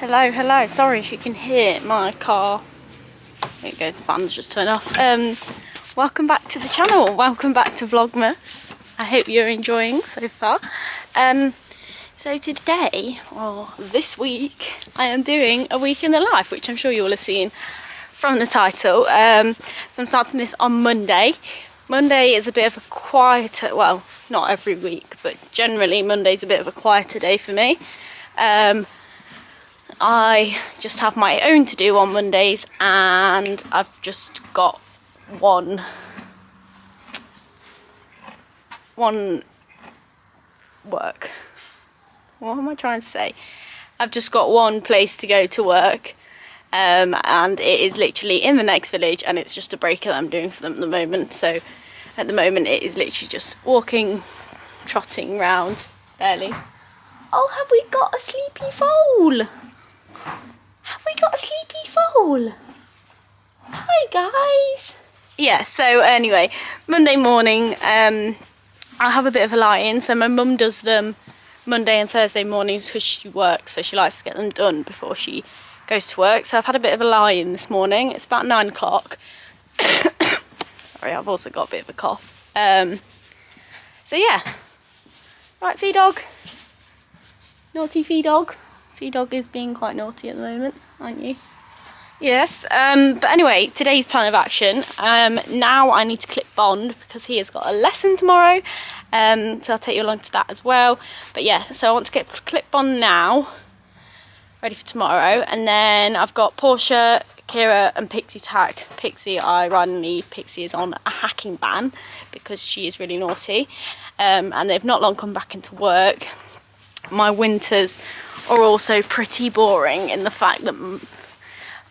Hello, hello. Sorry if you can hear my car. There you go, the fan's just turned off. Welcome back to the channel. Welcome back to Vlogmas. I hope you're enjoying so far. So today, or this week, I am doing a week in the life, which I'm sure you all have seen from the title. So I'm starting this on Monday. Monday is a bit of a quieter, well, not every week, but generally Monday's a bit of a quieter day for me. I just have my own to do on Mondays, and I've just got one work. What am I trying to say? I've just got one place to go to work, and it is literally in the next village, and it's just a break that I'm doing for them at the moment. So at the moment it is literally just walking, trotting round, barely. Oh, have we got a sleepy foal? Have we got a sleepy foal? Hi guys. Yeah, so anyway, Monday morning, I have a bit of a lie-in. So my mum does them Monday and Thursday mornings because she works, so she likes to get them done before she goes to work. So I've had a bit of a lie-in this morning. It's about 9 o'clock. Sorry, I've also got a bit of a cough. So yeah. Right, Fee Dog. Naughty Fee Dog. Fee Dog is being quite naughty at the moment, aren't you? Yes, but anyway, today's plan of action. Now I need to clip Bond because he has got a lesson tomorrow. So I'll take you along to that as well. But yeah, so I want to get clip Bond now, ready for tomorrow. And then I've got Portia, Kira and Pixie to hack. Pixie, I rather leave. Pixie is on a hacking ban because she is really naughty. And they've not long come back into work. My winters are also pretty boring in the fact that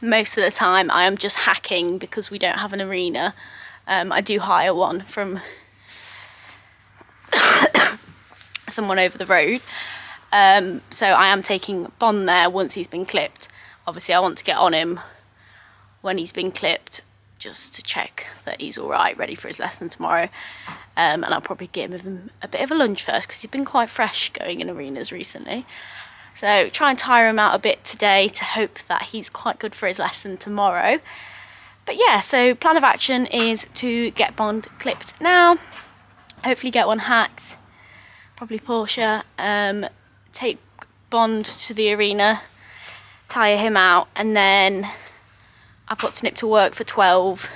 most of the time I am just hacking because we don't have an arena. I do hire one from someone over the road. So I am taking Bond there once he's been clipped. Obviously I want to get on him when he's been clipped just to check that he's alright, ready for his lesson tomorrow. And I'll probably give him a bit of a lunge first because he's been quite fresh going in arenas recently. So try and tire him out a bit today to hope that he's quite good for his lesson tomorrow. But yeah, so plan of action is to get Bond clipped now. Hopefully get one hacked. Probably Portia. Take Bond to the arena. Tire him out. And then I've got to nip to work for 12.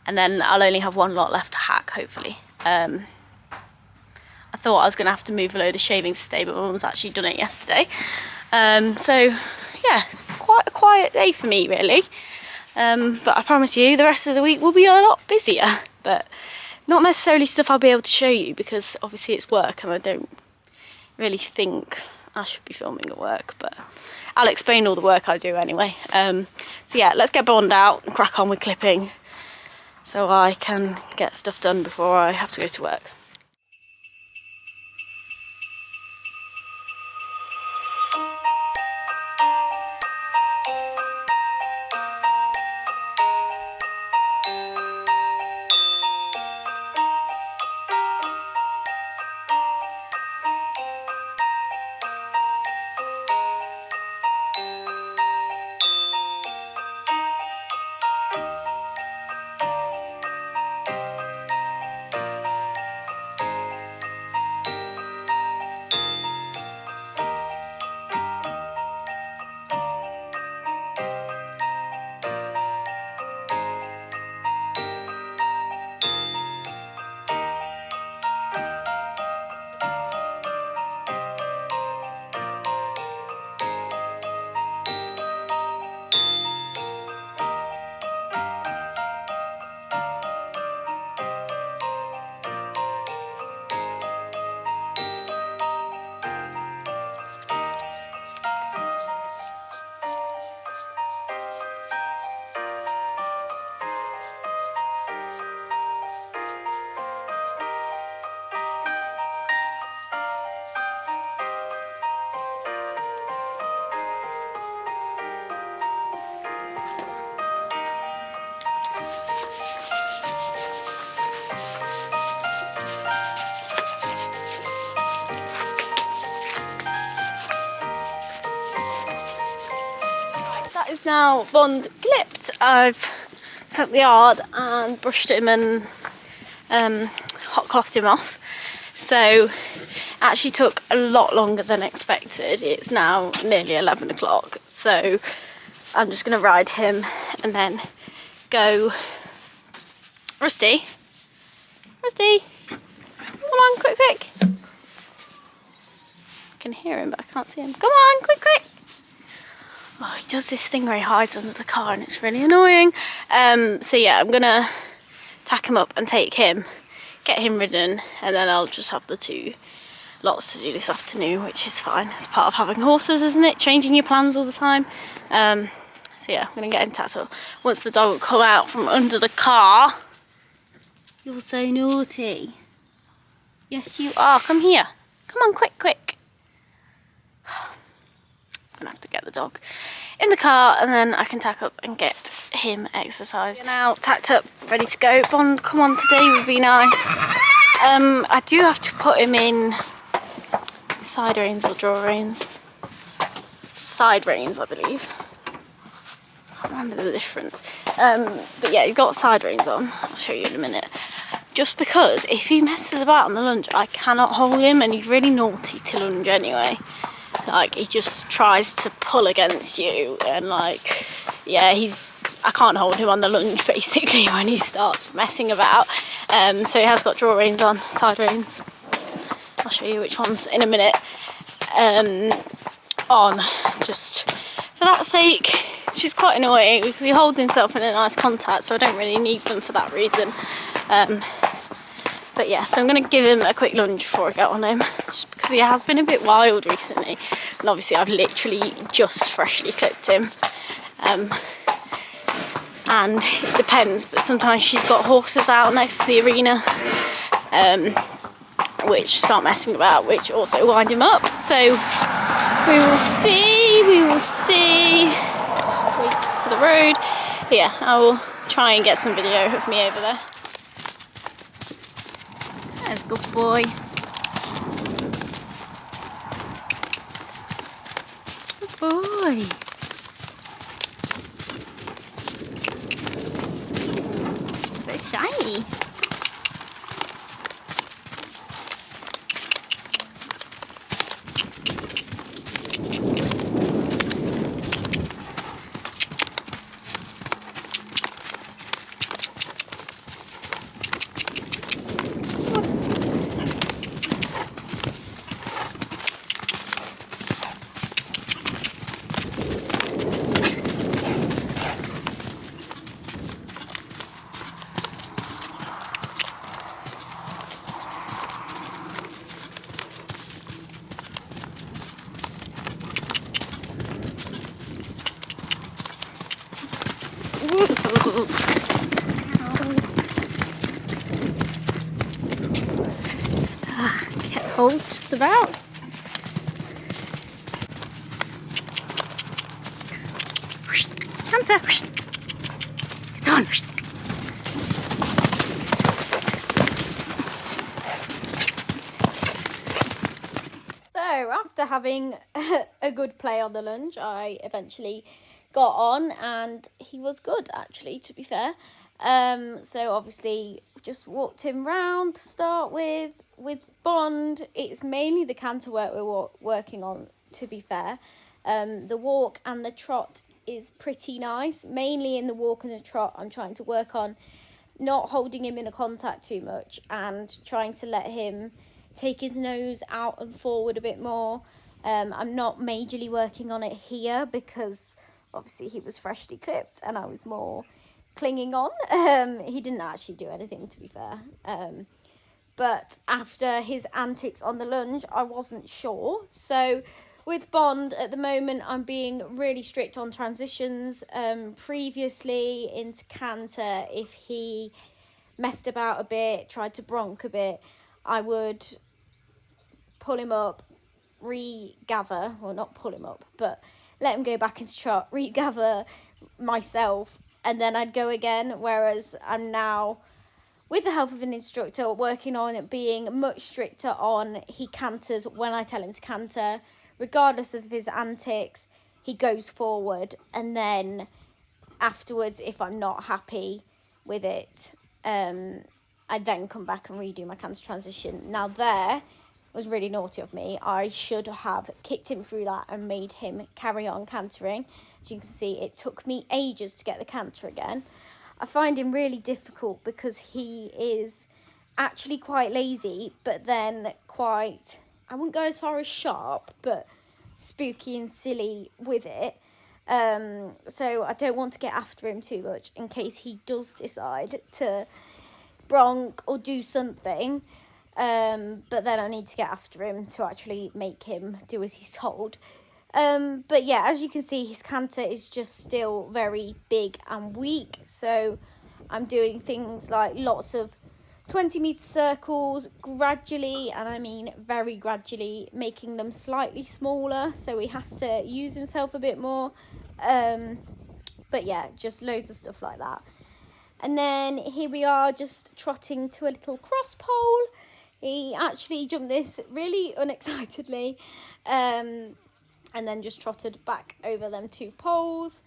And then I'll only have one lot left to hack, hopefully. I thought I was going to have to move a load of shavings today, but my mum's actually done it yesterday. So, yeah, quite a quiet day for me, really. But I promise you, the rest of the week will be a lot busier. But not necessarily stuff I'll be able to show you, because obviously it's work, and I don't really think I should be filming at work. But I'll explain all the work I do anyway. So, yeah, let's get Bond out and crack on with clipping, so I can get stuff done before I have to go to work. that is now Bond clipped. I've set the yard and brushed him and hot clothed him off. So it actually took a lot longer than expected. It's now nearly 11 o'clock. So I'm just going to ride him and then go. Rusty? Rusty? Come on, quick, quick. I can hear him, but I can't see him. Come on, quick, quick. Oh, he does this thing where he hides under the car and it's really annoying. So yeah, I'm gonna tack him up and take him, get him ridden, and then I'll just have the 2 lots to do this afternoon, which is fine. It's part of having horses, isn't it? Changing your plans all the time. So yeah, I'm gonna get him tacked up. Once the dog will come out from under the car. You're so naughty. Yes, you are. Come here. Come on, quick, quick. I'm gonna have to get the dog in the car and then I can tack up and get him exercised. We're now tacked up, ready to go. Bond, come on, today would be nice. I do have to put him in side reins or draw reins. Side reins, I believe. I can't remember the difference. But yeah, he's got side reins on. I'll show you in a minute. Just because if he messes about on the lunge, I cannot hold him, and he's really naughty to lunge anyway. Like, he just tries to pull against you, and like, yeah, I can't hold him on the lunge basically when he starts messing about. So he has got draw reins on, side reins. I'll show you which ones in a minute. On, just for that sake, which is quite annoying because he holds himself in a nice contact, so I don't really need them for that reason. But yeah, so I'm going to give him a quick lunge before I get on him, just because he has been a bit wild recently, and obviously I've literally just freshly clipped him. And it depends, but sometimes she's got horses out next to the arena, which start messing about, which also wind him up. So we will see. Just wait for the road. But yeah, I will try and get some video of me over there. There's a good boy. Good boy. So shiny. Get hold just about. Hunter, it's on. So after having a good play on the lunge, I eventually got on and he was good actually, to be fair. So obviously just walked him round to start with. With Bond, it's mainly the canter work we're working on, to be fair. The walk and the trot is pretty nice. Mainly in the walk and the trot, I'm trying to work on not holding him in a contact too much and trying to let him take his nose out and forward a bit more. I'm not majorly working on it here because obviously he was freshly clipped and I was more clinging on. He didn't actually do anything, to be fair. But after his antics on the lunge, I wasn't sure. So with Bond, at the moment, I'm being really strict on transitions. Previously, into canter, if he messed about a bit, tried to bronc a bit, I would pull him up, regather, well, not pull him up, but let him go back into trot, regather myself, and then I'd go again, whereas I'm now, with the help of an instructor, working on it being much stricter on he canters when I tell him to canter, regardless of his antics. he goes forward, and then afterwards, if I'm not happy with it, I then come back and redo my canter transition. Now there was really naughty of me. I should have kicked him through that and made him carry on cantering. As you can see, it took me ages to get the canter again. I find him really difficult because he is actually quite lazy, but then quite, I wouldn't go as far as sharp, but spooky and silly with it. So I don't want to get after him too much in case he does decide to bronk or do something. But then I need to get after him to actually make him do as he's told. But yeah, as you can see, his canter is just still very big and weak. So I'm doing things like lots of 20-meter circles gradually, and I mean very gradually, making them slightly smaller so he has to use himself a bit more. But yeah, just loads of stuff like that. And then here we are just trotting to a little cross pole. He actually jumped this really unexcitedly, and then just trotted back over them 2 poles.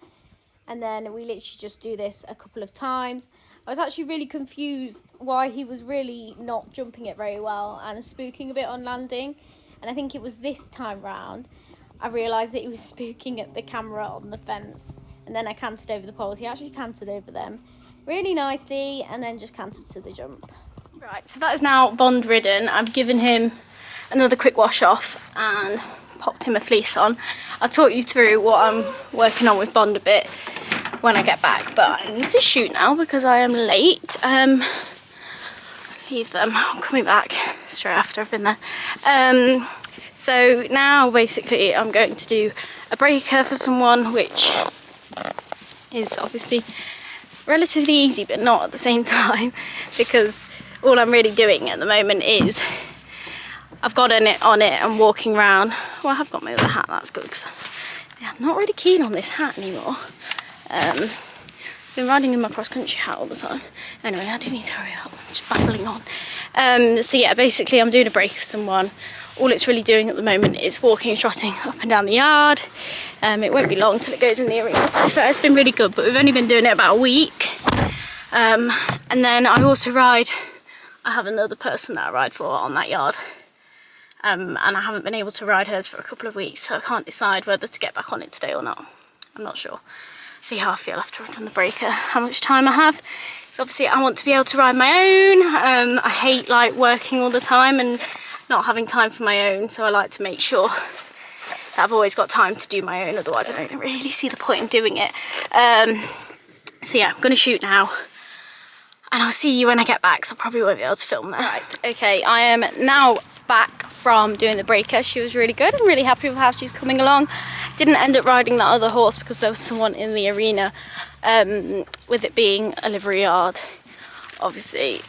And then we literally just do this a couple of times. I was actually really confused why he was really not jumping it very well and spooking a bit on landing. And I think it was this time round I realised that he was spooking at the camera on the fence. And then I cantered over the poles. He actually cantered over them really nicely and then just cantered to the jump. Right, so that is now Bond ridden. I've given him another quick wash off and popped him a fleece on. I'll talk you through what I'm working on with Bond a bit when I get back, but I need to shoot now because I am late. Leave them, I'm coming back straight after I've been there. So now basically I'm going to do a breaker for someone, which is obviously relatively easy but not at the same time, because all I'm really doing at the moment is I've got on it and walking around. Well, I have got my other hat, that's good, because I'm not really keen on this hat anymore. I've been riding in my cross-country hat all the time. Anyway, I do need to hurry up, I'm just babbling on. So yeah, basically I'm doing a break for someone. All it's really doing at the moment is walking and trotting up and down the yard. It won't be long till it goes in the arena. To be fair, it's been really good, but we've only been doing it about a week. And then I also ride, I have another person that I ride for on that yard. And I haven't been able to ride hers for a couple of weeks, so I can't decide whether to get back on it today or not. I'm not sure. See how I feel after I've done the breaker, how much time I have. So obviously I want to be able to ride my own. I hate like working all the time and not having time for my own, so I like to make sure that I've always got time to do my own, otherwise I don't really see the point in doing it. So yeah, I'm going to shoot now, and I'll see you when I get back, so I probably won't be able to film that. Right, okay, I am now back from doing the breaker. She was really good. I'm really happy with how she's coming along. Didn't end up riding that other horse because there was someone in the arena, with it being a livery yard. Obviously,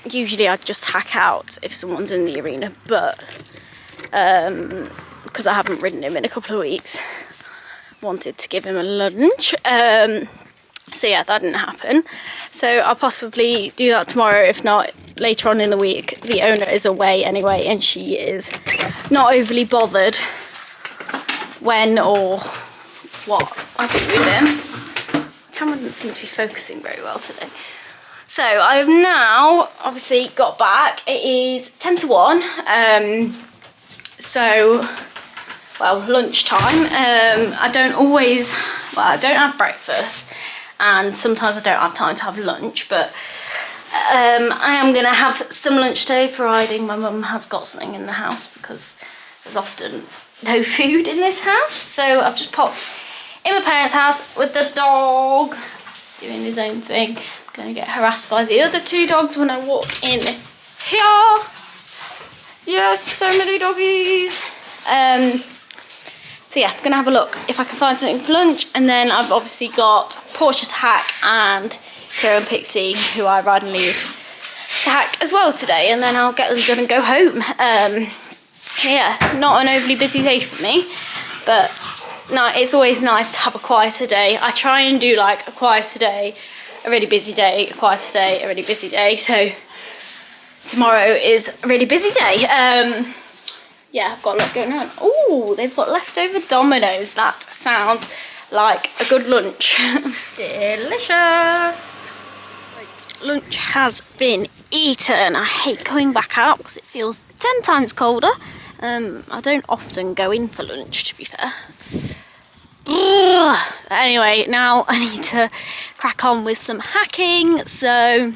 usually I'd just hack out if someone's in the arena, but because I haven't ridden him in a couple of weeks, wanted to give him a lunch. So yeah, that didn't happen. So I'll possibly do that tomorrow, if not later on in the week. The owner is away anyway, and she is not overly bothered when or what I do with him. The camera doesn't seem to be focusing very well today. So I've now obviously got back. It is 10 to 1. So, well, lunchtime. I don't have breakfast, and sometimes I don't have time to have lunch, but I am going to have some lunch today, providing my mum has got something in the house, because there's often no food in this house. So I've just popped in my parents' house with the dog doing his own thing. I'm going to get harassed by the other 2 dogs when I walk in here. Yes, so many doggies. So yeah, I'm going to have a look if I can find something for lunch, and then I've obviously got Portia to hack and Kira and Pixie, who I ride and lead, to hack as well today, and then I'll get them done and go home. Yeah, not an overly busy day for me, but no, it's always nice to have a quieter day. I try and do like a quieter day, a really busy day, a quieter day, a really busy day. So tomorrow is a really busy day. yeah, I've got lots going on. Oh, they've got leftover Dominoes. That sounds like a good lunch. Delicious. Right, lunch has been eaten. I hate going back out because it feels 10 times colder. I don't often go in for lunch, to be fair. Ugh. Anyway, now I need to crack on with some hacking. So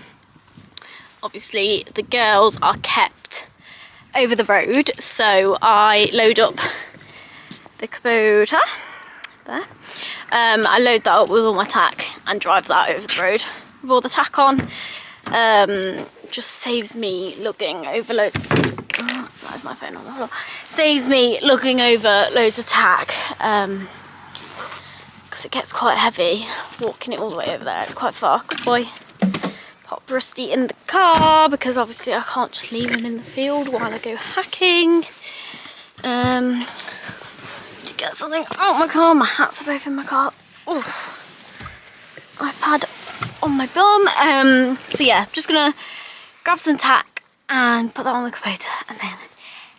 obviously the girls are kept over the road, so I load up the Kubota there. I load that up with all my tack and drive that over the road with all the tack on. Just saves me looking over that's my phone on the floor. Saves me looking over loads of tack, because it gets quite heavy walking it all the way over there. It's quite far. Good boy. Pop Rusty in the car because obviously I can't just leave him in the field while I go hacking. To get something out my car. My hats are both in my car. Ooh. iPad on my bum. So yeah, just gonna grab some tack and put that on the Kubota and then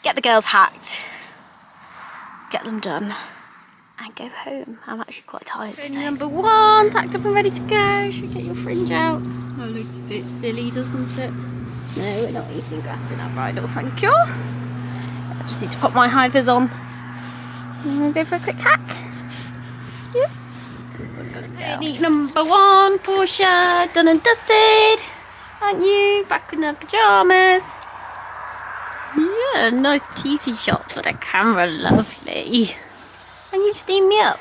get the girls hacked, get them done, and go home. I'm actually quite tired today. Number 1, tacked up and ready to go. Should we get your fringe out? Oh, it looks a bit silly, doesn't it? No, we're not eating grass in our bridle, thank you. I just need to pop my high vis on. And we'll go for a quick hack. Yes. Ready, number 1, Portia, done and dusted. Aren't you? Back in her pyjamas. Yeah, nice teethy shot for the camera, lovely. And you've steamed me up.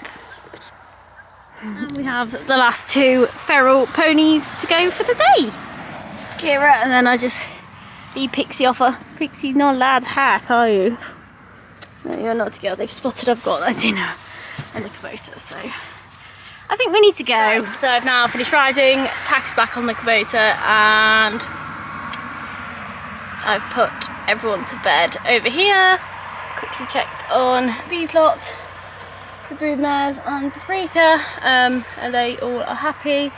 And we have the last 2 feral ponies to go for the day. Kira, and then I just leave Pixie off her. Pixie, not allowed to hack, are you? No, you're not together. They've spotted I've got their dinner and the Kubota, so I think we need to go. Right, so I've now finished riding, tack's back on the Kubota, and I've put everyone to bed over here. Quickly checked on these lot, the broodmares and Paprika, and they all are happy.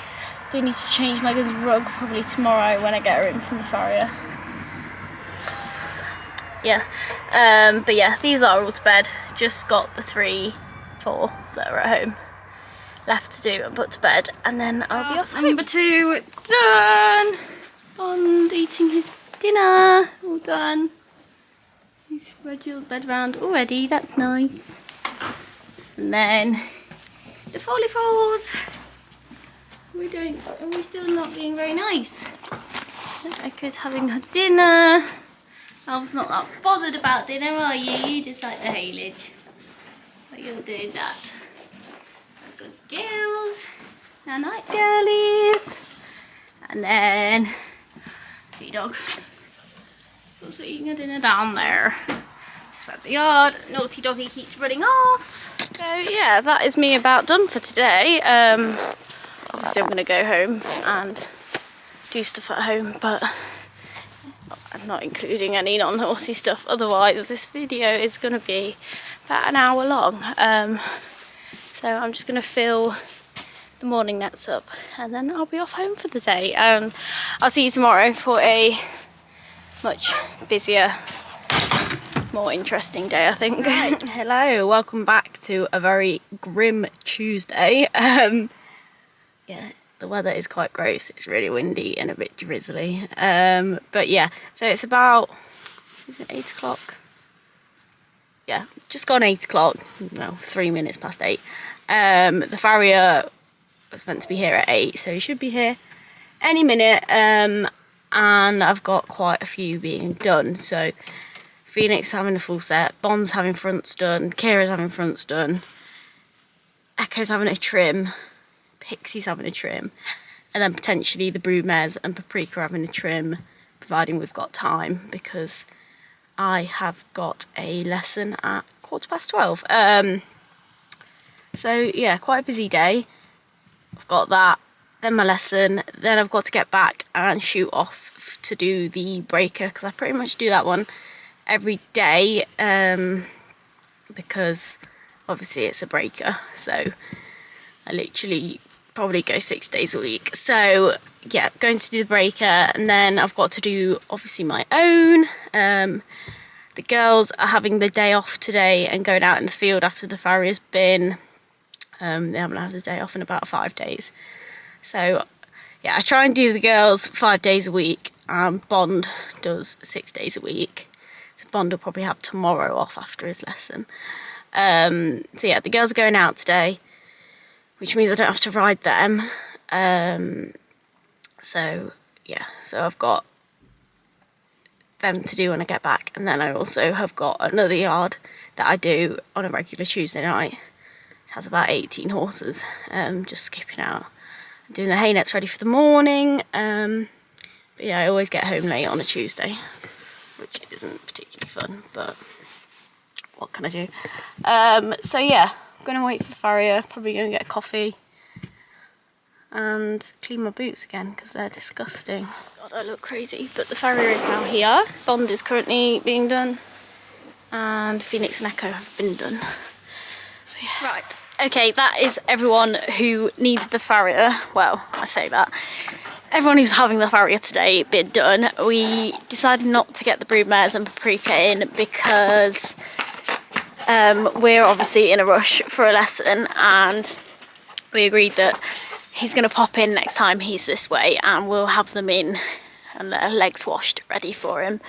Do need to change my girl's rug probably tomorrow when I get her in from the farrier. Yeah, but yeah, these are all to bed. Just got the 3, 4 that are at home left to do and put to bed, and then I'll be off. Number 2 done. Bond eating his dinner, all done. He's spread your bed round already, that's nice. And then the folly falls. Are we still not being very nice? Echo's having her dinner. Al's not that bothered about dinner, are you? You just like the haylage. But you're doing that. Good girls. Now night girlies. And then the dog. Also eating her dinner down there. Swept the yard. Naughty doggy keeps running off. So yeah, that is me about done for today. Obviously I'm going to go home and do stuff at home, but I'm not including any non-horsey stuff, otherwise this video is going to be about an hour long. So I'm just going to fill the morning nets up and then I'll be off home for the day. I'll see you tomorrow for a much busier, more interesting day, I think. Right. Hello, welcome back to a very grim Tuesday. Yeah, the weather is quite gross. It's really windy and a bit drizzly. But yeah, so it's about, is it 8 o'clock? Yeah, just gone 8 o'clock. Well, 3 minutes past 8. The farrier was meant to be here at 8, so he should be here any minute. And I've got quite a few being done. So Phoenix having a full set, Bond's having fronts done, Kira's having fronts done, Echo's having a trim, Pixie's having a trim, and then potentially the broodmares and Paprika having a trim, providing we've got time, because I have got a lesson at 12:15. So yeah, quite a busy day. I've got that, then my lesson, then I've got to get back and shoot off to do the breaker, because I pretty much do that one every day, because obviously it's a breaker, so I literally probably go 6 days a week. So yeah, going to do the breaker, and then I've got to do obviously my own. The girls are having the day off today and going out in the field after the farrier's been. They haven't had a day off in about 5 days. So yeah, I try and do the girls 5 days a week, and Bond does 6 days a week. So Bond will probably have tomorrow off after his lesson. So yeah, the girls are going out today, which means I don't have to ride them. So yeah, so I've got them to do when I get back, and then I also have got another yard that I do on a regular Tuesday night. It has about 18 horses, just skipping out. I'm doing the hay nets ready for the morning, but yeah, I always get home late on a Tuesday, which isn't particularly fun, but what can I do? So yeah, I'm gonna wait for the farrier, probably gonna get a coffee and clean my boots again because they're disgusting. God, I look crazy, but the farrier is now here. Bond is currently being done, and Phoenix and Echo have been done. So, yeah. Right, okay, that is everyone who needed the farrier. Well, I say that. Everyone who's having the farrier today been done. We decided not to get the broodmares and Paprika in because we're obviously in a rush for a lesson, and we agreed that he's going to pop in next time he's this way, and we'll have them in and their legs washed ready for him.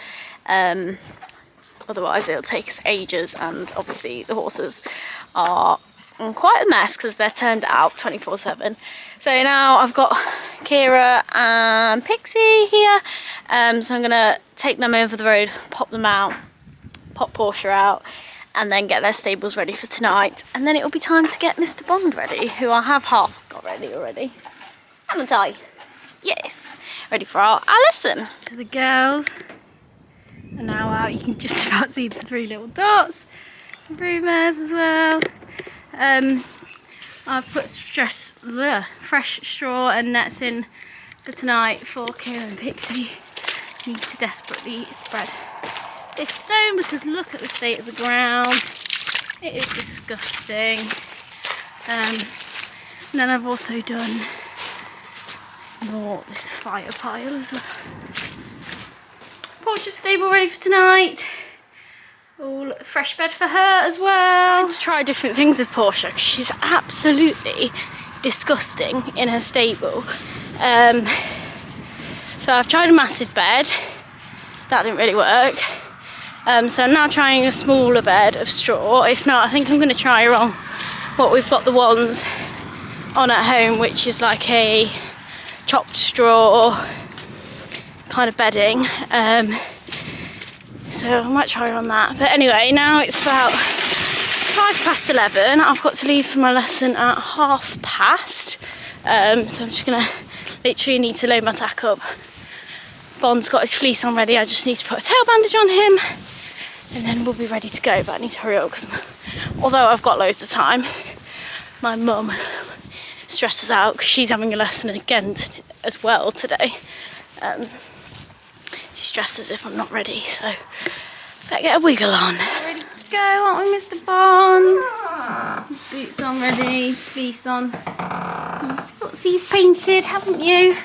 Otherwise it'll take us ages, and obviously the horses are quite a mess because they're turned out 24/7. So now I've got Kira and Pixie here, so I'm going to take them over the road, pop them out, pop Portia out, and then get their stables ready for tonight, and then it'll be time to get Mr. Bond ready, who I have half got ready already, haven't I? Yes, ready for our lesson. So the girls are now out. You can just about see the 3 little dots, the broodmares as well. I've put fresh straw and nets in for tonight for Kira and Pixie. Need to desperately spread this stone because look at the state of the ground. It is disgusting. And then I've also done this fire pile as well. Portia's stable ready for tonight. All fresh bed for her as well. To try different things with Portia because she's absolutely disgusting in her stable. So I've tried a massive bed. That didn't really work. So I'm now trying a smaller bed of straw. If not, I think I'm going to try her on what we've got the ones on at home, which is like a chopped straw kind of bedding. So I might try her on that. But anyway, now it's about 11:05. I've got to leave for my lesson at past. So I'm just going to literally need to load my tack up. Bond's got his fleece on ready. I just need to put a tail bandage on him, and then we'll be ready to go. But I need to hurry up because although I've got loads of time, my mum stresses out because she's having a lesson again as well today. She stresses if I'm not ready, so better get a wiggle on. Ready to go, aren't we, Mr. Bond? His boots on ready, his fleece on. His footsie's painted, haven't you?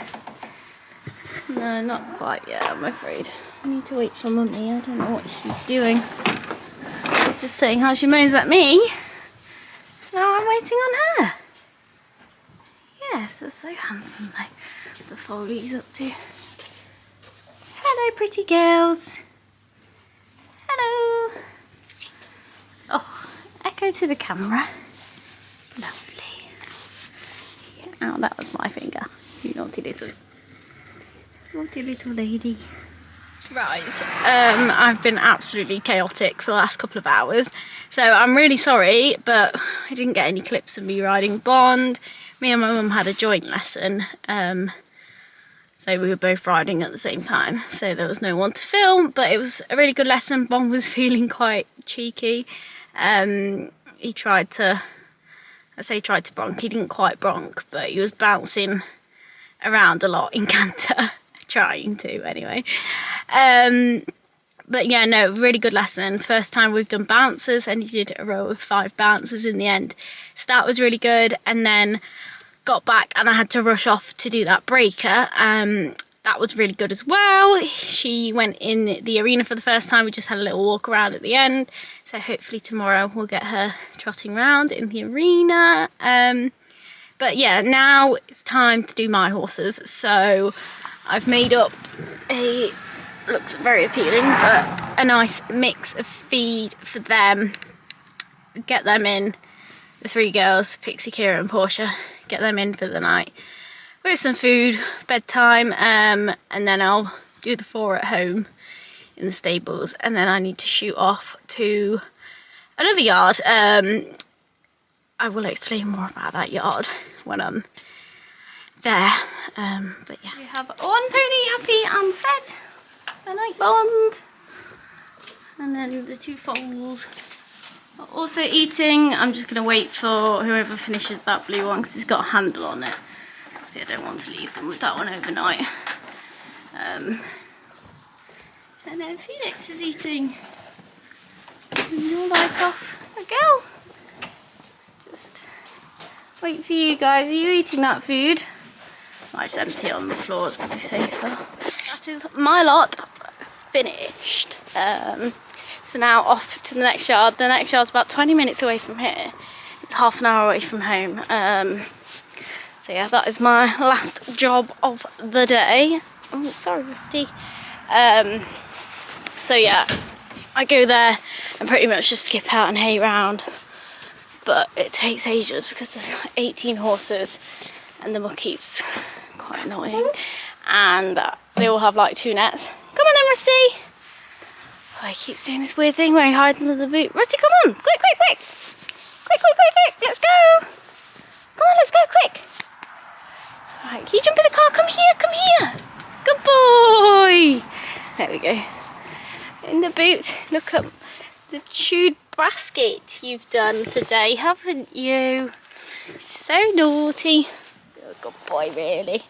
No, not quite yet, I'm afraid. I need to wait for Mummy. I don't know what she's doing. Just saying how she moans at me. Now I'm waiting on her. Yes, that's so handsome though. What the Foley's up to. Hello, pretty girls. Hello. Oh, Echo to the camera. Lovely. Oh, that was my finger. You naughty little lady. Right, I've been absolutely chaotic for the last couple of hours, so I'm really sorry, but I didn't get any clips of me riding Bond. Me and my mum had a joint lesson, so we were both riding at the same time, so there was no one to film, but it was a really good lesson. Bond was feeling quite cheeky. He tried to bronc. He didn't quite bronc, but he was bouncing around a lot in canter. Trying to anyway. But yeah, no, really good lesson. First time we've done bouncers, and he did a row of 5 bouncers in the end, so that was really good. And then got back and I had to rush off to do that breaker, that was really good as well. She went in the arena for the first time. We just had a little walk around at the end. So hopefully tomorrow we'll get her trotting around in the arena. But yeah, now it's time to do my horses. So I've made up a, looks very appealing, but a nice mix of feed for them. Get them in, the three girls, Pixie, Kira and Portia, get them in for the night with some food, bedtime, and then I'll do the 4 at home in the stables, and then I need to shoot off to another yard. I will explain more about that yard when I'm there. But yeah, we have one pony happy and fed, a night bond, and then the 2 foals are also eating. I'm just going to wait for whoever finishes that blue one because it's got a handle on it. Obviously I don't want to leave them with that one overnight. And then Felix is eating. No light off. A girl. Just wait for you guys. Are you eating that food? I just empty it on the floor to be safer. That is my lot finished. So now off to the next yard. The next yard's about 20 minutes away from here. It's half an hour away from home. So yeah, that is my last job of the day. Oh, sorry, Rusty. So yeah, I go there and pretty much just skip out and hay round. But it takes ages because there's like 18 horses and the muck keeps quite annoying. And they all have like 2 nets. Come on then, Rusty. Oh, he keeps doing this weird thing where he hides under the boot. Rusty, come on! Quick, quick, quick! Quick, quick, quick, quick! Let's go! Come on, let's go, quick! Right, can you jump in the car? Come here, come here! Good boy! There we go. In the boot. Look at the chewed basket you've done today, haven't you? So naughty. You're a good boy, really.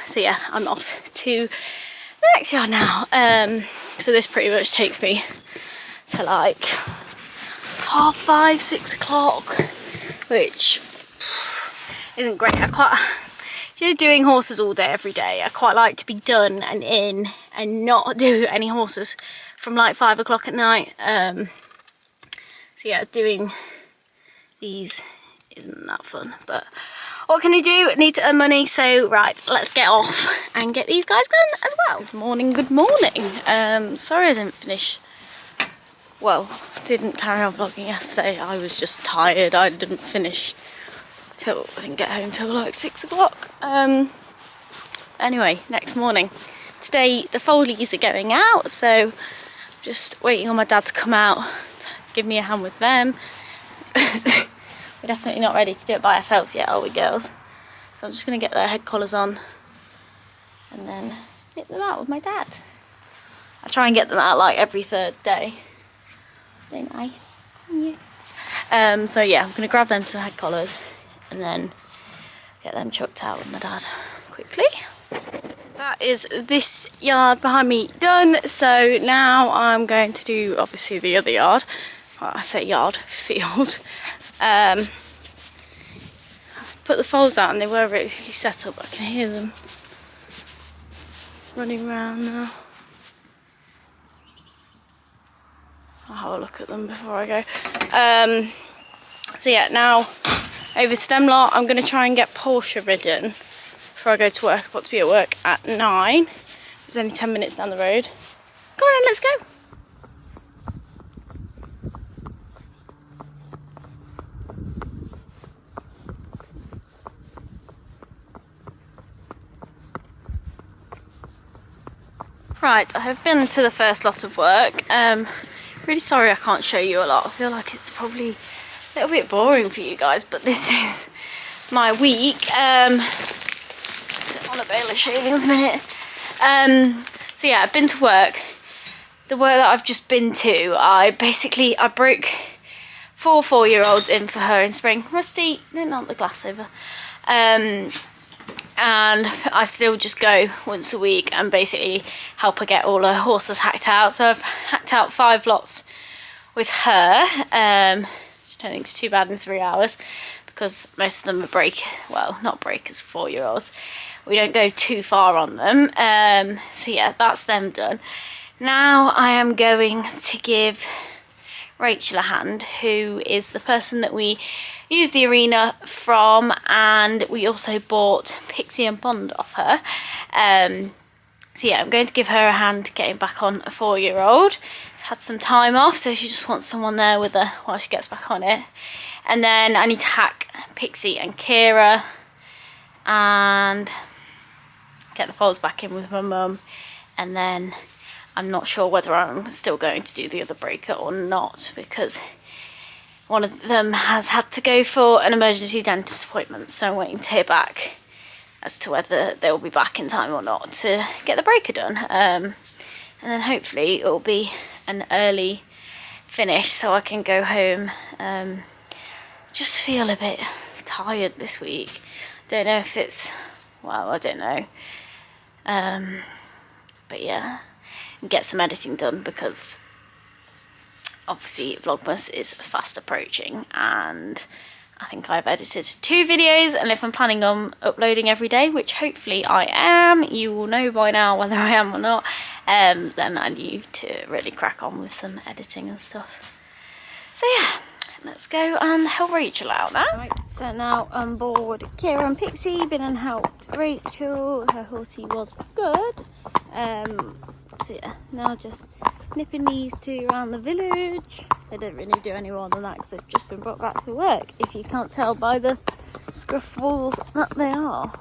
So yeah, I'm off to the next yard now. So this pretty much takes me to like 5:30, 6 o'clock, which isn't great. Just doing horses all day, every day. I quite like to be done and in and not do any horses from like 5 o'clock at night. So yeah, doing these isn't that fun, but what can you do? Need to earn money, so right, let's get off and get these guys done as well. Good morning, good morning. Sorry I didn't finish. Well, didn't carry on vlogging yesterday. I was just tired. I didn't finish till, I didn't get home till like 6 o'clock. Anyway, next morning. Today the foalies are going out, so just waiting on my dad to come out to give me a hand with them. We're definitely not ready to do it by ourselves yet, are we, girls? So I'm just going to get their head collars on and then nip them out with my dad. I try and get them out like every 3rd day, don't I? Yes. So yeah, I'm going to grab them to the head collars and then get them chucked out with my dad quickly. That is this yard behind me done. So now I'm going to do obviously the other yard. Well, I say yard, field. Put the foals out and they were really set up. I can hear them running around now. I'll have a look at them before I go. So yeah, now over to them lot. I'm going to try and get Portia ridden before I go to work. I've got to be at work at 9. It's only 10 minutes down the road. Come on then, let's go. Right, I have been to the first lot of work. Really sorry I can't show you a lot. I feel like it's probably a little bit boring for you guys, but this is my week. Sit on a bale of shavings a minute. So yeah, I've been to work. The work that I've just been to, I broke 4 4-year-olds in for her in spring. Rusty, don't knock the glass over. And I still just go once a week and basically help her get all her horses hacked out. So I've hacked out 5 lots with her, which I don't think is too bad in 3 hours, because most of them are well, not breakers, 4-year-olds. We don't go too far on them. So yeah, that's them done. Now I am going to give Rachel a hand, who is the person that we use the arena from, and we also bought Pixie and Bond off her. So yeah, I'm going to give her a hand getting back on a 4-year-old. She's had some time off, so she just wants someone there with her while she gets back on it. And then I need to hack Pixie and Kira and get the foals back in with my mum. And then I'm not sure whether I'm still going to do the other breaker or not, because one of them has had to go for an emergency dentist appointment, so I'm waiting to hear back as to whether they'll be back in time or not to get the breaker done. And then hopefully it will be an early finish so I can go home. Just feel a bit tired this week. Don't know if it's, well, I don't know. But yeah, get some editing done, because obviously Vlogmas is fast approaching, and I think I've edited 2 videos, and if I'm planning on uploading every day, which hopefully I am, you will know by now whether I am or not, then I need to really crack on with some editing and stuff. So yeah, let's go and help Rachel out now. Right, so now on board Kira and Pixie, been and helped Rachel. Her horsey was good. So yeah, now just nipping these 2 around the village. They don't really do any more than that because they've just been brought back to work, if you can't tell by the scruff walls that they are.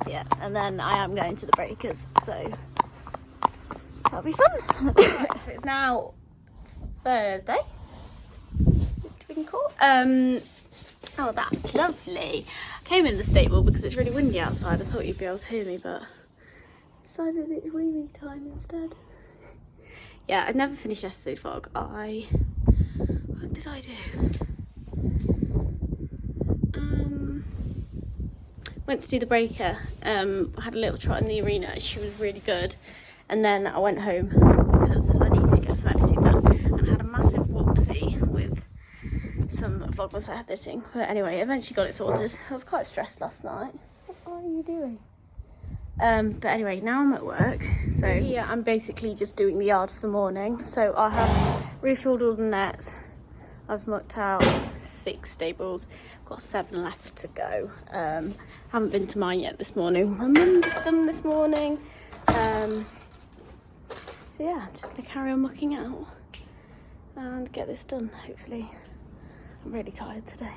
Yeah, and then I am going to the breakers, so that'll be fun. Right, so it's now Thursday, which we can call. Oh, that's lovely. I came in the stable because it's really windy outside. I thought you'd be able to hear me, but decided it's wee wee time instead. Yeah, I'd never finished yesterday's vlog. What did I do? Went to do the breaker. I had a little trot in the arena. She was really good. And then I went home because I needed to get some editing done. And I had a massive whoopsie with some Vlogmas editing. But anyway, eventually got it sorted. I was quite stressed last night. What are you doing? But anyway, now I'm at work, so here I'm basically just doing the yard for the morning. So I have refilled all the nets, I've mucked out 6 stables, got 7 left to go. Haven't been to mine yet this morning. My mum did them this morning. So yeah, I'm just going to carry on mucking out and get this done, hopefully. I'm really tired today.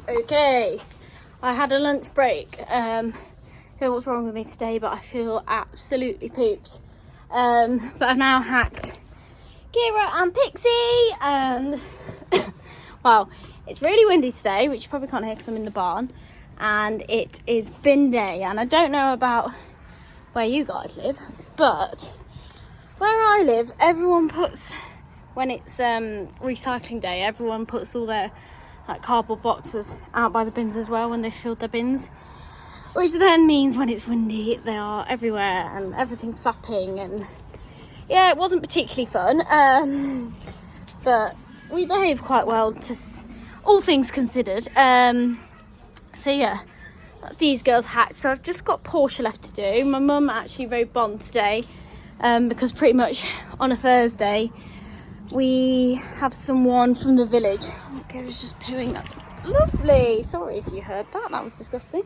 Okay, I had a lunch break. Don't know what's wrong with me today, but I feel absolutely pooped. But I've now hacked Kira and Pixie, and well, it's really windy today, which you probably can't hear because I'm in the barn, and it is bin day. And I don't know about where you guys live, but where I live, everyone puts, when it's recycling day, everyone puts all their like cardboard boxes out by the bins as well when they've filled their bins. which then means when it's windy they are everywhere and everything's flapping, and yeah, it wasn't particularly fun, but we behaved quite well all things considered. So yeah, that's these girls' hats. So I've just got Portia left to do. My mum actually rode Bond today, because pretty much on a Thursday we have someone from the village. Okay, I was just pooing. That's lovely. Sorry if you heard that. That was disgusting.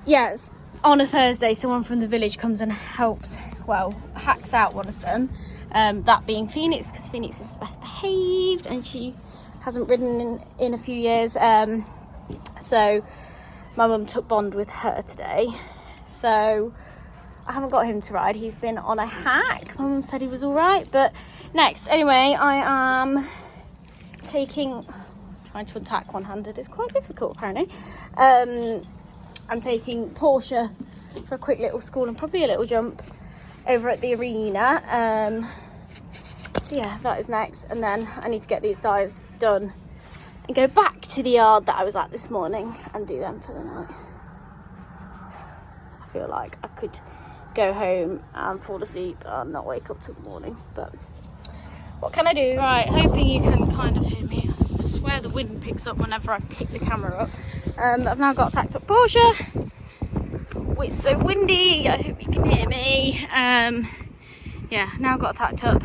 Yes, on a Thursday someone from the village comes and helps, well, hacks out one of them. That being Phoenix, because Phoenix is the best behaved and she hasn't ridden in a few years. So my mum took Bond with her today. So I haven't got him to ride. He's been on a hack. My mum said he was all right. But next, anyway, I am trying to attack one-handed is quite difficult apparently. I'm taking Portia for a quick little school and probably a little jump over at the arena. So yeah, that is next, and then I need to get these dyes done and go back to the yard that I was at this morning and do them for the night. I feel like I could go home and fall asleep and not wake up till the morning, but what can I do? Right, hoping you can kind of hear me. I swear the wind picks up whenever I pick the camera up. I've now got tacked up Portia. It's so windy, I hope you can hear me. Yeah, now got tacked up.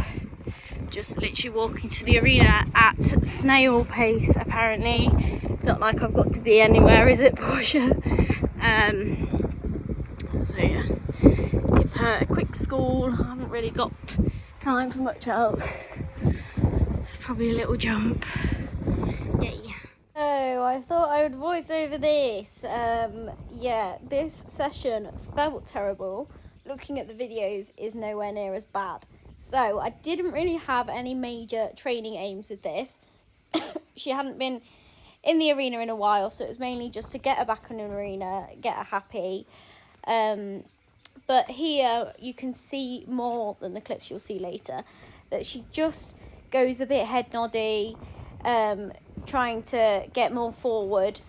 Just literally walking to the arena at snail pace apparently. Not like I've got to be anywhere, is it, Portia? So yeah, give her a quick school. I haven't really got time for much else. Probably a little jump. Yay. Oh, I thought I would voice over this. Yeah, this session felt terrible. Looking at the videos is nowhere near as bad. So I didn't really have any major training aims with this. She hadn't been in the arena in a while, so it was mainly just to get her back in an arena, get her happy. But here you can see more than the clips you'll see later, that she just goes a bit head noddy, trying to get more forward,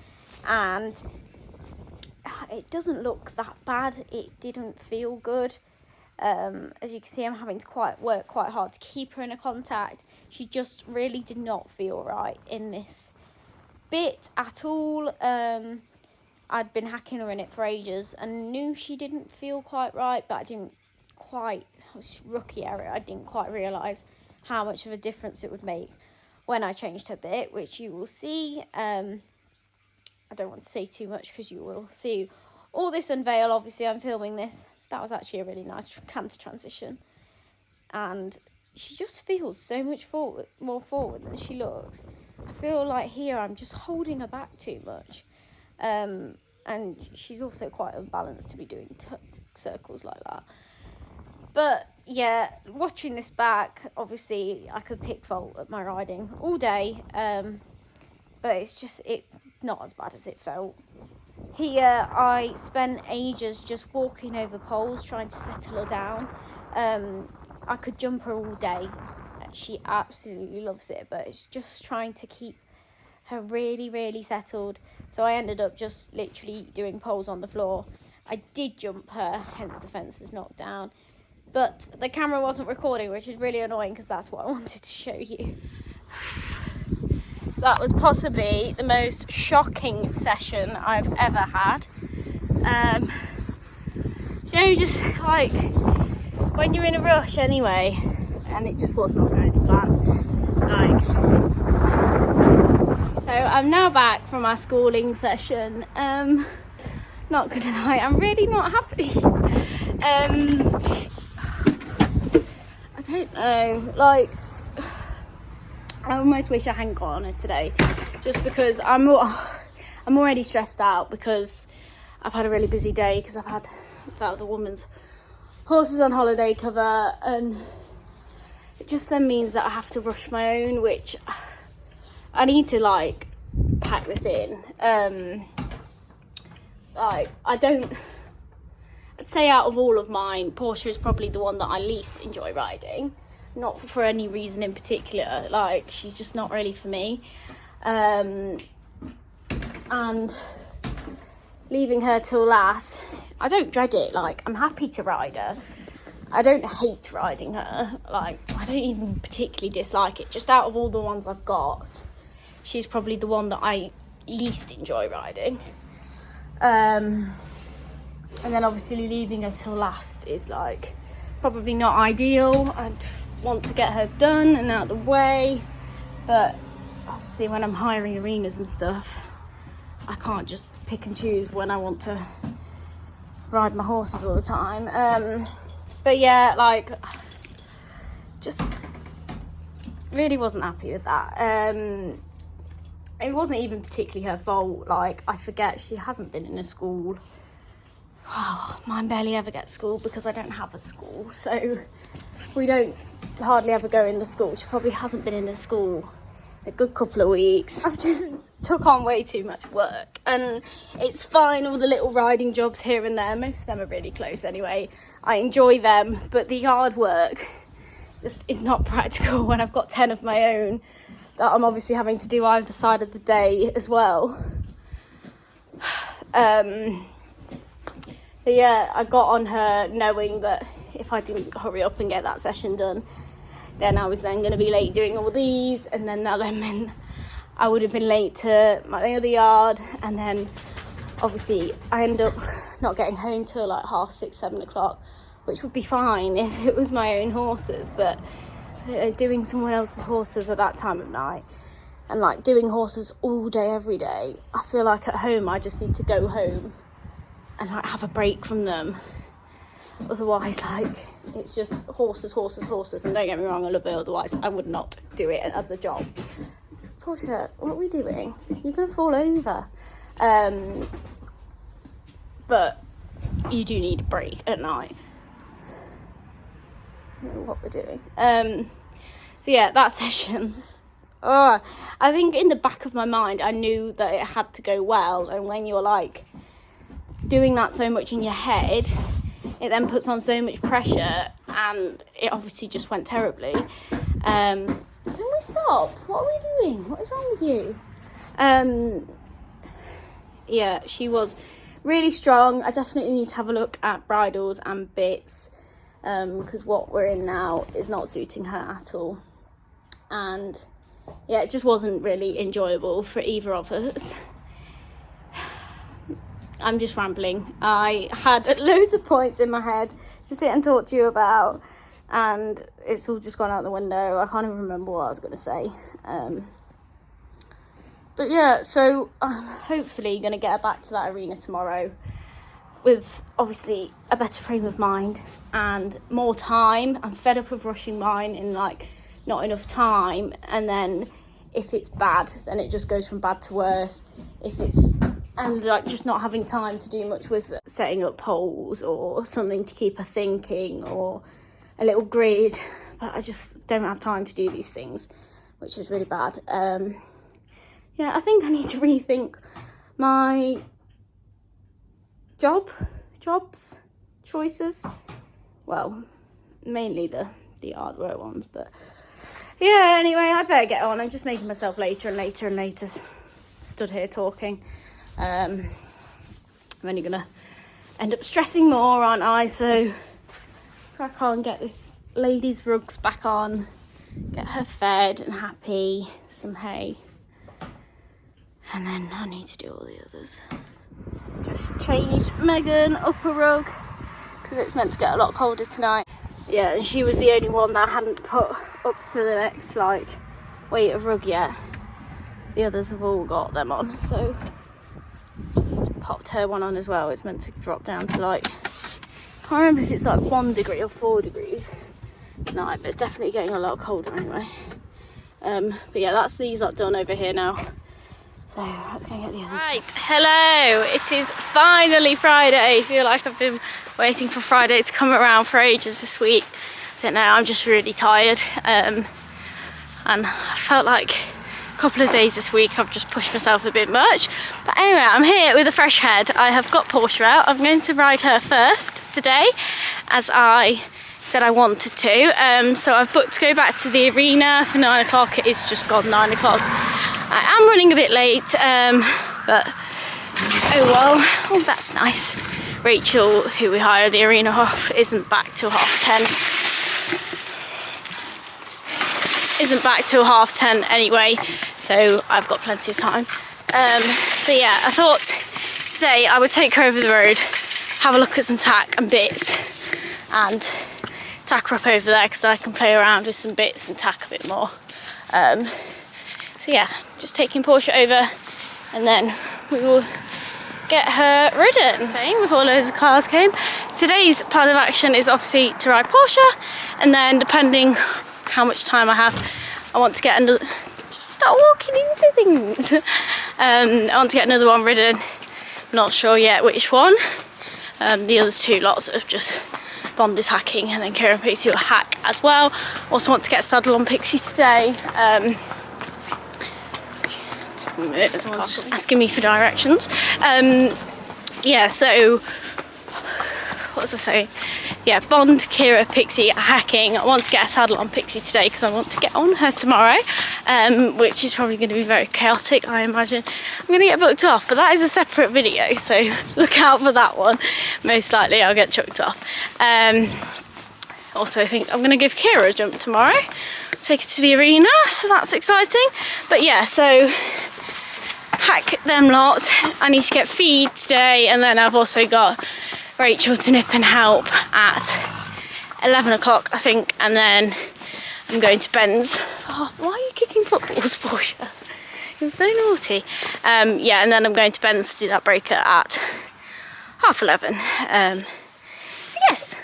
and it doesn't look that bad. It didn't feel good. As you can see, I'm having to work quite hard to keep her in a contact. She just really did not feel right in this bit at all. I'd been hacking her in it for ages and knew she didn't feel quite right, but it was rookie error. I didn't quite realise how much of a difference it would make when I changed her bit, which you will see. I don't want to say too much because you will see all this unveil. Obviously, I'm filming this. That was actually a really nice canter transition. And she just feels so much more forward than she looks. I feel like here I'm just holding her back too much. And she's also quite unbalanced to be doing circles like that. But yeah, watching this back, obviously I could pick fault at my riding all day. But it's not as bad as it felt. Here I spent ages just walking over poles trying to settle her down. I could jump her all day. She absolutely loves it, but it's just trying to keep her really, really settled. So I ended up just literally doing poles on the floor. I did jump her, hence the fence is knocked down. But the camera wasn't recording, which is really annoying because that's what I wanted to show you. That was possibly the most shocking session I've ever had. Just like when you're in a rush anyway, and it just was not going to plan. So I'm now back from our schooling session. Not gonna lie, I'm really not happy. I don't know, like, I almost wish I hadn't got on her today, just because I'm already stressed out because I've had a really busy day because I've had that other woman's horses on holiday cover, and it just then means that I have to rush my own, which I need to like pack this in. I'd say out of all of mine, Portia is probably the one that I least enjoy riding. Not for any reason in particular, like she's just not really for me. And leaving her till last, I don't dread it. Like, I'm happy to ride her. I don't hate riding her. Like, I don't even particularly dislike it. Just out of all the ones I've got, she's probably the one that I least enjoy riding. And then obviously leaving her till last is like probably not ideal. I'd want to get her done and out of the way, but obviously when I'm hiring arenas and stuff, I can't just pick and choose when I want to ride my horses all the time. But yeah, like, just really wasn't happy with that. It wasn't even particularly her fault. Like, I forget she hasn't been in a school. Oh, mine barely ever gets school because I don't have a school, so we don't hardly ever go in the school. She probably hasn't been in the school a good couple of weeks. I've just took on way too much work, and it's fine, all the little riding jobs here and there, most of them are really close anyway. I enjoy them, but the yard work just is not practical when I've got 10 of my own that I'm obviously having to do either side of the day as well. But yeah, I got on her knowing that if I didn't hurry up and get that session done, then I was then going to be late doing all these, and then that then meant I would have been late to my other yard, and then obviously I end up not getting home till like 6:30, 7 o'clock, which would be fine if it was my own horses, but doing someone else's horses at that time of night, and like doing horses all day every day, I feel like at home I just need to go home and like have a break from them. Otherwise, like, it's just horses, and don't get me wrong, I love it, otherwise I would not do it as a job. Portia, what are we doing? You're gonna fall over. But you do need a break at night. I don't know what we're doing. So yeah, that session, I think in the back of my mind I knew that it had to go well, and when you're like doing that so much in your head, it then puts on so much pressure, and it obviously just went terribly. Can we stop? What are we doing? What is wrong with you? Yeah, she was really strong. I definitely need to have a look at bridles and bits, because what we're in now is not suiting her at all. And yeah, it just wasn't really enjoyable for either of us. I'm just rambling. I had loads of points in my head to sit and talk to you about, and it's all just gone out the window. I can't even remember what I was going to say. But yeah, so I'm hopefully going to get her back to that arena tomorrow with obviously a better frame of mind and more time. I'm fed up of rushing mine in like not enough time, and then if it's bad, then it just goes from bad to worse. And like just not having time to do much with setting up polls or something to keep her thinking, or a little grid, but I just don't have time to do these things, which is really bad. Yeah, I think I need to rethink my jobs, choices. Well, mainly the artwork ones, but yeah, anyway, I'd better get on. I'm just making myself later and later, stood here talking. I'm only gonna end up stressing more, aren't I? So crack on, get this lady's rugs back on, get her fed and happy, some hay, and then I need to do all the others. Just changed Megan up a rug because it's meant to get a lot colder tonight. Yeah, and she was the only one that I hadn't put up to the next like weight of rug yet. The others have all got them on, so just popped her one on as well. It's meant to drop down to like, I can't remember if it's like 1 degree or 4 degrees tonight, but it's definitely getting a lot colder anyway. But yeah, that's these lot done over here now. So let's go get the others. Right, hello. It is finally Friday. I feel like I've been waiting for Friday to come around for ages this week. I don't know, I'm just really tired. And I felt like a couple of days this week I've just pushed myself a bit much. But anyway, I'm here with a fresh head. I have got Portia out. I'm going to ride her first today, as I said I wanted to. So I've booked to go back to the arena for 9 o'clock. It is just gone 9 o'clock. I am running a bit late, but Oh well, oh that's nice. Rachel, who we hired the arena off, isn't back till 10:30. Isn't back till 10:30 anyway, so I've got plenty of time. But yeah, I thought today I would take her over the road, have a look at some tack and bits, and tack her up over there because I can play around with some bits and tack a bit more. So yeah, just taking Portia over and then we will get her ridden. Same before loads of cars came. Today's plan of action is obviously to ride Portia, and then depending how much time I have, I want to get another, just start walking into things. I want to get another one ridden. I'm not sure yet which one. The other two lots of just Bond is hacking, and then Kira and Pixie will hack as well. Also want to get a saddle on Pixie today. Someone's just asking me for directions. Yeah, so what was I saying? Yeah, Bond, Kira, Pixie are hacking. I want to get a saddle on Pixie today because I want to get on her tomorrow, which is probably going to be very chaotic, I imagine. I'm going to get booked off, but that is a separate video, so look out for that one. Most likely I'll get chucked off. Also, I think I'm going to give Kira a jump tomorrow, take her to the arena, so that's exciting. But yeah, so hack them lot. I need to get feed today, and then I've also got Rachel to nip and help at 11 o'clock, I think, and then I'm going to Ben's. Oh, why are you kicking footballs, Portia? You're so naughty. Yeah, and then I'm going to Ben's to do that breaker at 11:30. So yes,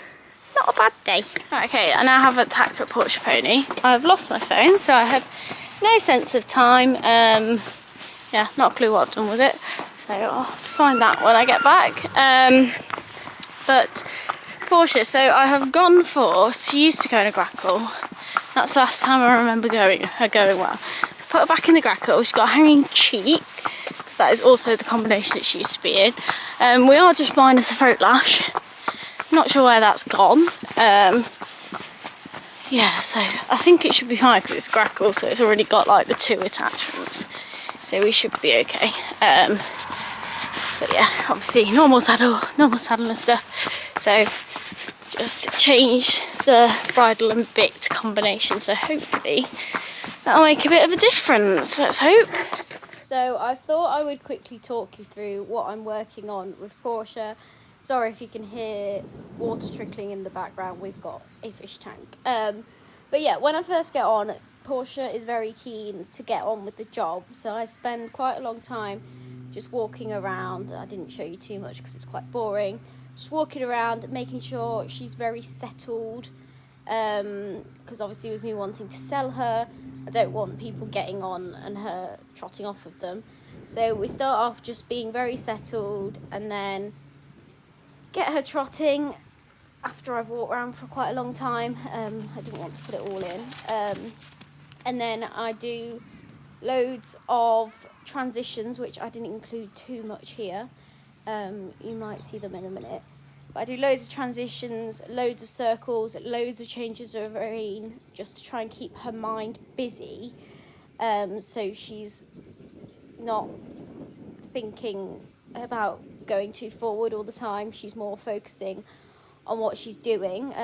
not a bad day. Right, okay, I now have a tacked up Portia pony. I've lost my phone, so I have no sense of time. Yeah, not a clue what I've done with it, so I'll have to find that when I get back. But Portia, so I have gone for, she used to go in a grackle. That's the last time I remember her going well. Put her back in the grackle. She's got a hanging cheek, because that is also the combination that she used to be in. We are just minus the throat lash. I'm not sure where that's gone. Yeah, so I think it should be fine because it's a grackle, so it's already got like the 2 attachments. So we should be okay. But yeah, obviously normal saddle and stuff. So just change the bridle and bit combination. So hopefully that'll make a bit of a difference. Let's hope. So I thought I would quickly talk you through what I'm working on with Portia. Sorry if you can hear water trickling in the background. We've got a fish tank. But yeah, when I first get on, Portia is very keen to get on with the job, so I spend quite a long time just walking around. I didn't show you too much because it's quite boring. Just walking around, making sure she's very settled, because obviously with me wanting to sell her, I don't want people getting on and her trotting off with them. So we start off just being very settled, and then get her trotting after I've walked around for quite a long time. I didn't want to put it all in. And then I do loads of transitions, which I didn't include too much here. You might see them in a minute. But I do loads of transitions, loads of circles, loads of changes of rein, just to try and keep her mind busy. So she's not thinking about going too forward all the time. She's more focusing on what she's doing.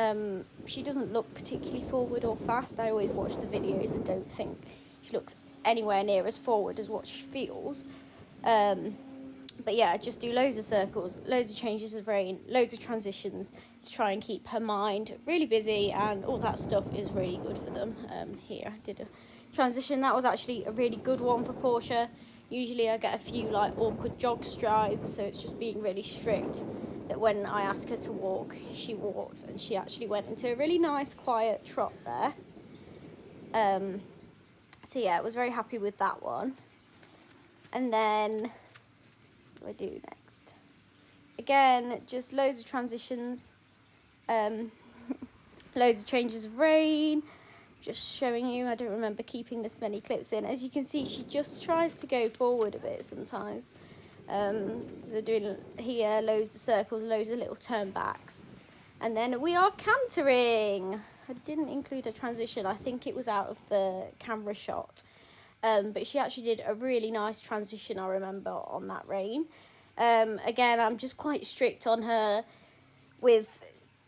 She doesn't look particularly forward or fast. I always watch the videos and don't think she looks anywhere near as forward as what she feels. But yeah, I just do loads of circles, loads of changes of rein, loads of transitions to try and keep her mind really busy, and all that stuff is really good for them. Here I did a transition that was actually a really good one for Portia. Usually I get a few like awkward jog strides, so it's just being really strict that when I ask her to walk, she walks, and she actually went into a really nice quiet trot there. So yeah, I was very happy with that one. And then what do I do next? Again, just loads of transitions, loads of changes of rein. Just showing you, I don't remember keeping this many clips in. As you can see, she just tries to go forward a bit sometimes. So doing here loads of circles, loads of little turn backs. And then we are cantering. I didn't include a transition. I think it was out of the camera shot. But she actually did a really nice transition, I remember, on that rein. Again, I'm just quite strict on her with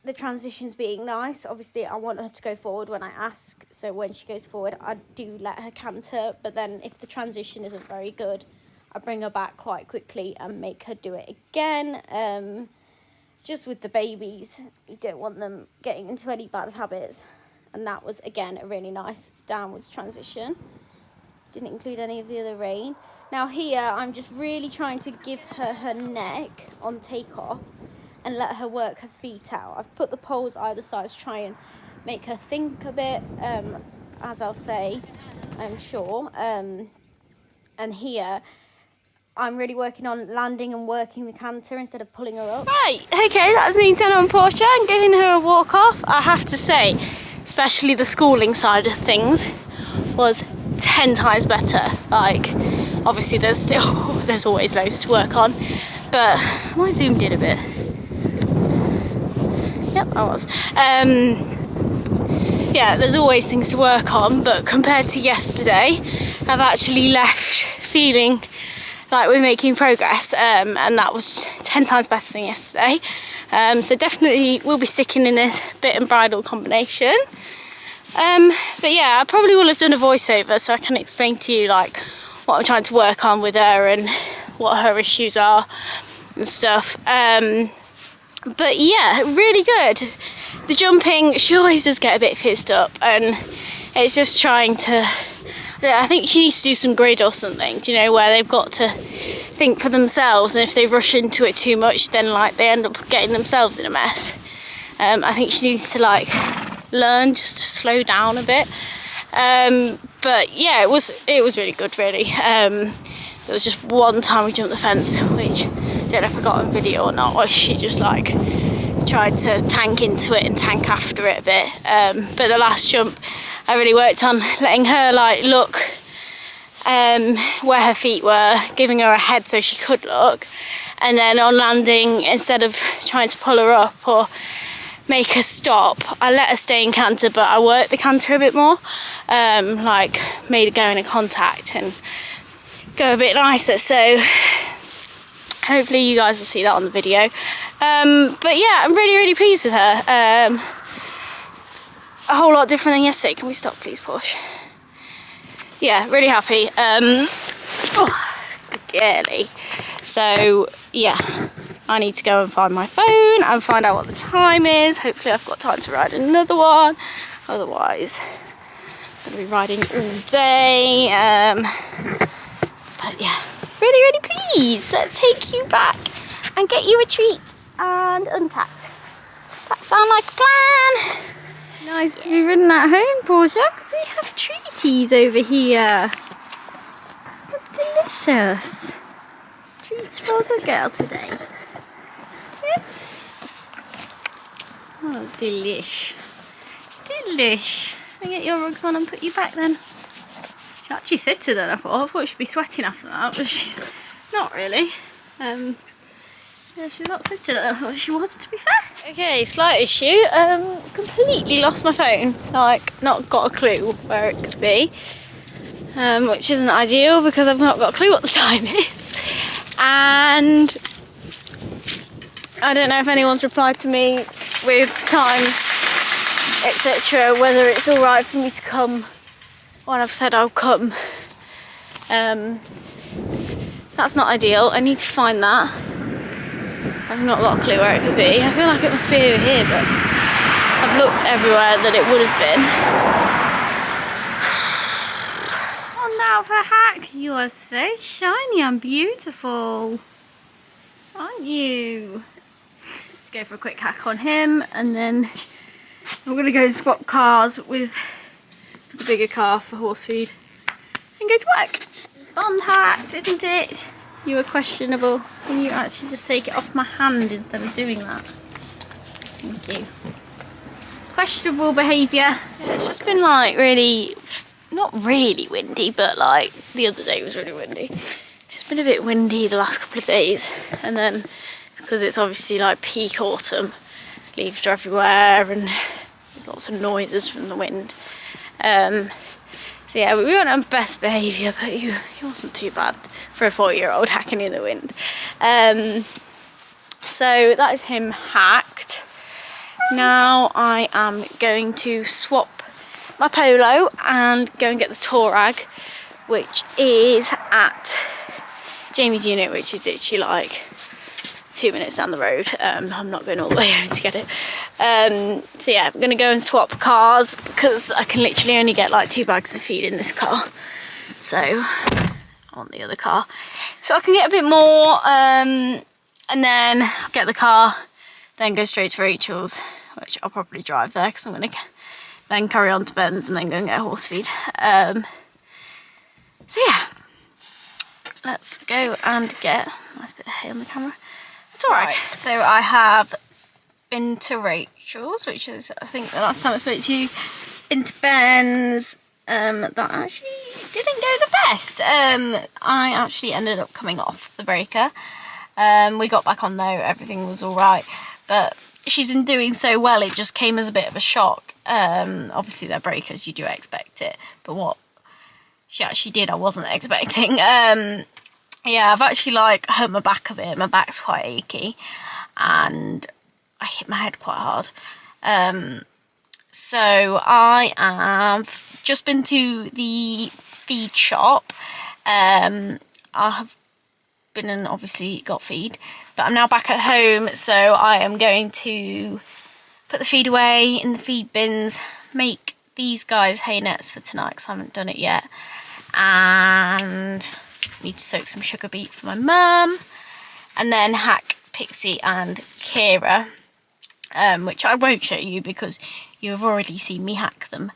the transitions being nice. Obviously, I want her to go forward when I ask, so when she goes forward, I do let her canter, but then if the transition isn't very good, I bring her back quite quickly and make her do it again. Just with the babies, you don't want them getting into any bad habits, and that was, again, a really nice downwards transition. Didn't include any of the other rein. Now here, I'm just really trying to give her her neck on takeoff and let her work her feet out. I've put the poles either side to try and make her think a bit, as I'll say, I'm sure. And here, I'm really working on landing and working the canter instead of pulling her up. Right, okay, that's me done on Portia. I'm giving her a walk off. I have to say, especially the schooling side of things was 10 times better. Like, obviously there's always loads to work on, but I zoomed in a bit. Yep, I was. Yeah, there's always things to work on, but compared to yesterday, I've actually left feeling like we're making progress, and that was 10 times better than yesterday. So definitely we'll be sticking in this bit and bridle combination. But yeah, I probably will have done a voiceover so I can explain to you like what I'm trying to work on with her and what her issues are and stuff. But yeah, really good. The jumping, she always does get a bit fizzed up, and it's just trying to, I think she needs to do some grid or something, you know, where they've got to think for themselves, and if they rush into it too much, then like they end up getting themselves in a mess. I think she needs to like learn just to slow down a bit. But yeah, it was really good, really. There was just one time we jumped the fence, which I don't know if I got on video or not, or she just like tried to tank into it and tank after it a bit. But the last jump, I really worked on letting her like look where her feet were, giving her a head so she could look, and then on landing, instead of trying to pull her up or make her stop, I let her stay in canter, but I worked the canter a bit more, like made her go into contact and go a bit nicer. So hopefully you guys will see that on the video. But yeah, I'm really pleased with her. A whole lot different than yesterday. Can we stop please, Porsche? Yeah, really happy. Oh, girly. So yeah, I need to go and find my phone and find out what the time is. Hopefully I've got time to ride another one. Otherwise, I'm gonna be riding all day. But yeah, really pleased. Let's take you back and get you a treat and untacked. That sound like a plan? Nice to be ridden at home, Portia, because we have treaties over here. Look delicious. Treats for a good girl today. Yes? Oh, delish. Delish. I'll get your rugs on and put you back then. She's actually fitter than I thought. I thought she'd be sweating after that, but she's not really. Yeah, she's not fitter than I thought she was, to be fair. Okay, slight issue. Completely lost my phone. Like, not got a clue where it could be. Which isn't ideal because I've not got a clue what the time is. And I don't know if anyone's replied to me with times, etc. Whether it's alright for me to come when I've said I'll come. That's not ideal. I need to find that. I've not got a clue where it could be. I feel like it must be over here, but I've looked everywhere that it would have been. Oh, now for a hack. You are so shiny and beautiful, aren't you? Let's go for a quick hack on him, and then I'm going to go swap cars with the bigger car for horse feed and go to work. Bond hacked, isn't it? You were questionable. Can you actually just take it off my hand instead of doing that? Thank you. Questionable behaviour. Yeah, it's just been like really, not really windy, but like the other day was really windy. It's just been a bit windy the last couple of days. And then because it's obviously like peak autumn, leaves are everywhere and there's lots of noises from the wind. So yeah, we weren't on best behaviour, but he wasn't too bad for a 4-year-old hacking in the wind. So that is him hacked. Now I am going to swap my polo and go and get the Torag, which is at Jamie's unit, which is literally like 2 minutes down the road. I'm not going all the way home to get it. So yeah, I'm gonna go and swap cars because I can literally only get like 2 bags of feed in this car. So I want the other car, so I can get a bit more, and then get the car, then go straight to Rachel's, which I'll probably drive there because I'm gonna then carry on to Ben's and then go and get horse feed. So yeah, let's go and get, nice bit of hay on the camera. It's alright. Right. So I have been to Rachel's, which is, I think, the last time I spoke to you. Been to Ben's. That actually didn't go the best. I actually ended up coming off the breaker. We got back on though, everything was alright. But she's been doing so well, it just came as a bit of a shock. Obviously they're breakers, you do expect it. But what she actually did, I wasn't expecting. Yeah, I've actually like hurt my back a bit. My back's quite achy and I hit my head quite hard. So I have just been to the feed shop. I have been and obviously got feed, but I'm now back at home, so I am going to put the feed away in the feed bins, make these guys hay nets for tonight because I haven't done it yet, and need to soak some sugar beet for my mum, and then hack Pixie and Kira, which I won't show you because you have already seen me hack them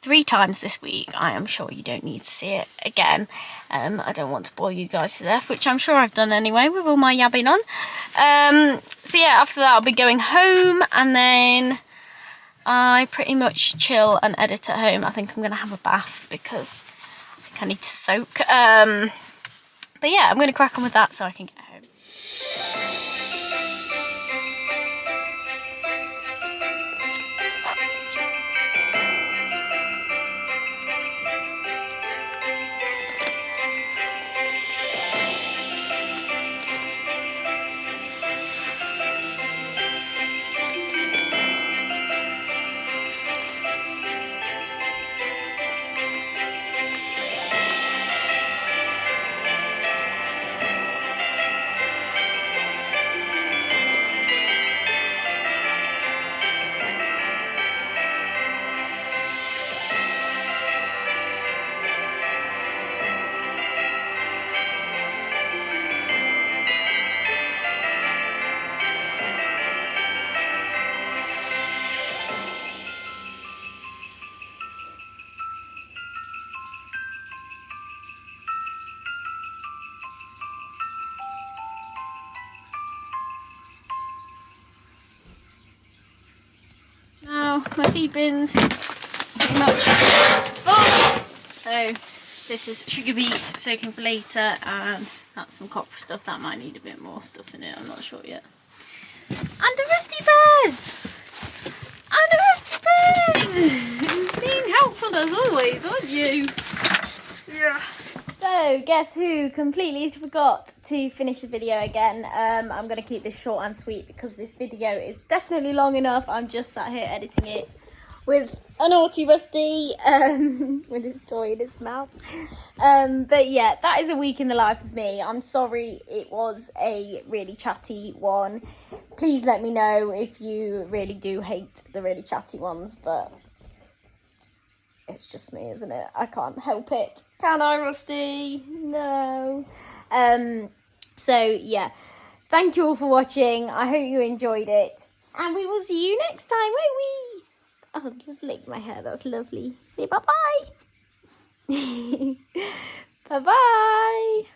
3 times this week. I am sure you don't need to see it again. I don't want to bore you guys to death, which I'm sure I've done anyway with all my yabbing on. So yeah, after that I'll be going home, and then I pretty much chill and edit at home. I think I'm going to have a bath because I think I need to soak. But yeah, I'm going to crack on with that so I can get home. My feed bin's pretty much full. So this is sugar beet soaking for later, and that's some copra stuff. That might need a bit more stuff in it, I'm not sure yet. And a rusty bears! And a rusty bears! Being helpful as always, aren't you? Yeah. So, guess who completely forgot to finish the video again. I'm going to keep this short and sweet because this video is definitely long enough. I'm just sat here editing it with a naughty Rusty with his toy in his mouth. But yeah, that is a week in the life of me. I'm sorry it was a really chatty one. Please let me know if you really do hate the really chatty ones, but it's just me, isn't it? I can't help it. Can I, Rusty? No. So, yeah. Thank you all for watching. I hope you enjoyed it. And we will see you next time, won't we? Oh, just lick my hair. That's lovely. Say bye-bye. Bye-bye.